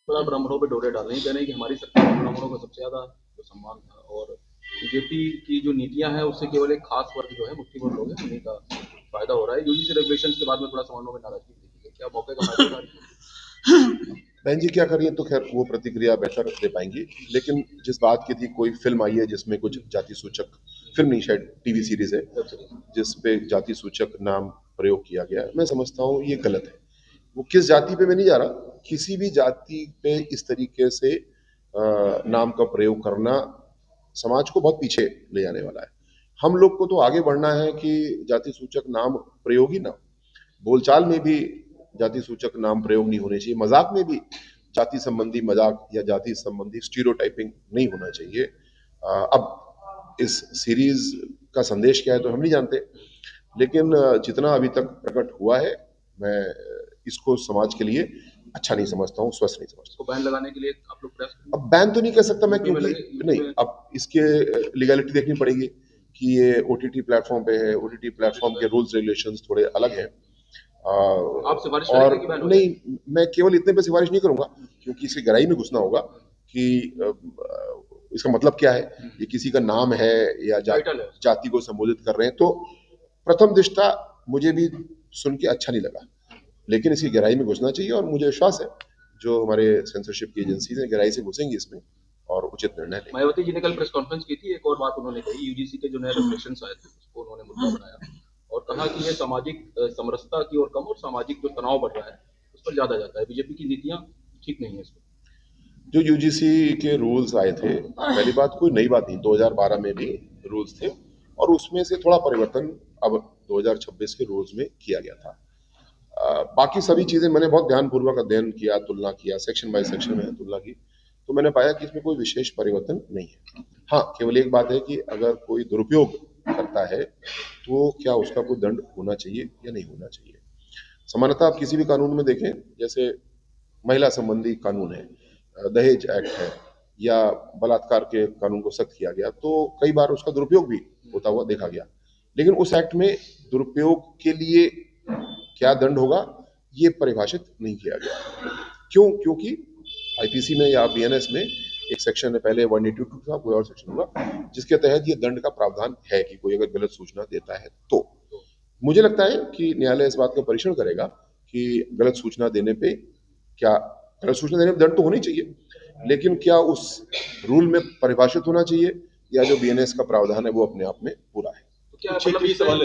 थोड़ा ब्राह्मणों पे डोरे डाल रहे हैं, कह रहे हैं कि हमारी सरकार में ब्राह्मणों को सबसे ज़्यादा जो सम्मान था, और बीजेपी की जो नीतियाँ हैं उससे केवल एक खास वर्ग जो है, मुट्ठी भर लोग हैं, उन्हीं का फायदा हो रहा है। यूजीसी रेगुलेशंस के बाद में थोड़ा समानों में नाराजगी देखी गई, क्या मौके का फायदा उठा रही है? बहन जी क्या करिए, तो खैर वो प्रतिक्रिया बेहतर दे पाएंगी। लेकिन जिस बात की थी, कोई फिल्म आई है जिसमें कुछ जाति सूचक, फिल्म नहीं शायद टीवी सीरीज है, वेब सीरीज। जिस पे जाति सूचक नाम प्रयोग किया गया, मैं समझता हूँ ये गलत है। वो किस जाति पे मैं नहीं जा रहा, किसी भी जाति पे इस तरीके से नाम का प्रयोग करना समाज को बहुत पीछे ले जाने वाला है। हम लोग को तो आगे बढ़ना है कि जाति सूचक नाम प्रयोग ही ना हो। बोलचाल में भी जाति सूचक नाम प्रयोग नहीं होने चाहिए, मजाक में भी जाति संबंधी मजाक या जाति संबंधी स्टीरियोटाइपिंग नहीं होना चाहिए। अब इस सीरीज का संदेश क्या है तो हम नहीं जानते, लेकिन जितना अभी तक प्रकट हुआ है, मैं इसको समाज के लिए अच्छा नहीं समझता हूँ, स्वस्थ नहीं समझता। इसको बैन लगाने के लिए आप लोग प्रयास करेंगे? अब बैन तो नहीं कह सकता मैं, यूपी में क्योंकि लगे, नहीं, अब इसके लीगलिटी देखनी पड़ेगी कि ये ओटीटी प्लेटफॉर्म पे है, ओटीटी प्लेटफॉर्म के रूल्स रेगुलेशंस थोड़े अलग हैं। आप सिफारिश और करेंगे कि बैन हो जाए? नहीं, मैं केवल इतने पे सिफारिश नहीं करूंगा, क्योंकि इसकी गहराई में घुसना होगा कि इसका मतलब क्या है, ये किसी का नाम है या टाइटल है। जाति को संबोधित कर रहे हैं। तो प्रथम दृष्टा मुझे भी सुन के अच्छा नहीं लगा, लेकिन इसकी गहराई में घुसना चाहिए, और मुझे विश्वास है जो हमारे सेंसरशिप की एजेंसीज हैं गहराई से घुसेंगी इसमें और उचित निर्णय लेंगे। मायावती जी ने कल प्रेस कॉन्फ्रेंस की थी, एक और बात उन्होंने कही, यूजीसी के जो नए रेगुलेशंस आए थे उसको उन्होंने मुद्दा बनाया और कहा कि ये सामाजिक समरसता की ओर कम और सामाजिक जो तनाव बढ़ रहा है उस पर ज्यादा जाता है, बीजेपी की नीतियां ठीक नहीं है इसमें। जो यूजीसी के रूल्स आए थे, पहली बात कोई नई बात नहीं, 2012 में भी रूल्स थे, और उसमें से थोड़ा परिवर्तन अब 2026 के रूल्स में किया गया था। बाकी सभी चीजें मैंने बहुत ध्यानपूर्वक अध्ययन किया, तुलना किया, सेक्शन बाय सेक्शन में तुलना की, तो मैंने पाया कि इसमें कोई विशेष परिवर्तन नहीं है। हाँ, केवल एक बात है कि अगर कोई दुरुपयोग करता है तो क्या उसका कोई दंड होना चाहिए या नहीं होना चाहिए। सामान्यतः आप किसी भी कानून में देखें, जैसे महिला संबंधी कानून है, दहेज एक्ट है, या बलात्कार के कानून को सख्त किया गया, तो कई बार उसका दुरुपयोग भी होता हुआ देखा गया। लेकिन उस एक्ट में दुरुपयोग के लिए क्या दंड होगा ये परिभाषित नहीं किया गया। क्यों? क्योंकि आईपीसी में या बीएनएस में एक सेक्शन है, पहले 182 था, कोई और सेक्शन होगा जिसके तहत ये दंड का प्रावधान है कि कोई अगर गलत सूचना देता है तो। मुझे लगता है कि न्यायालय इस बात का परीक्षण करेगा कि गलत सूचना देने पे क्या, गलत सूचना देने पे दंड तो होनी चाहिए, लेकिन क्या उस रूल में परिभाषित होना चाहिए, या जो बीएनएस का प्रावधान है वो अपने आप में पूरा है। तो क्या मतलब ये सवाल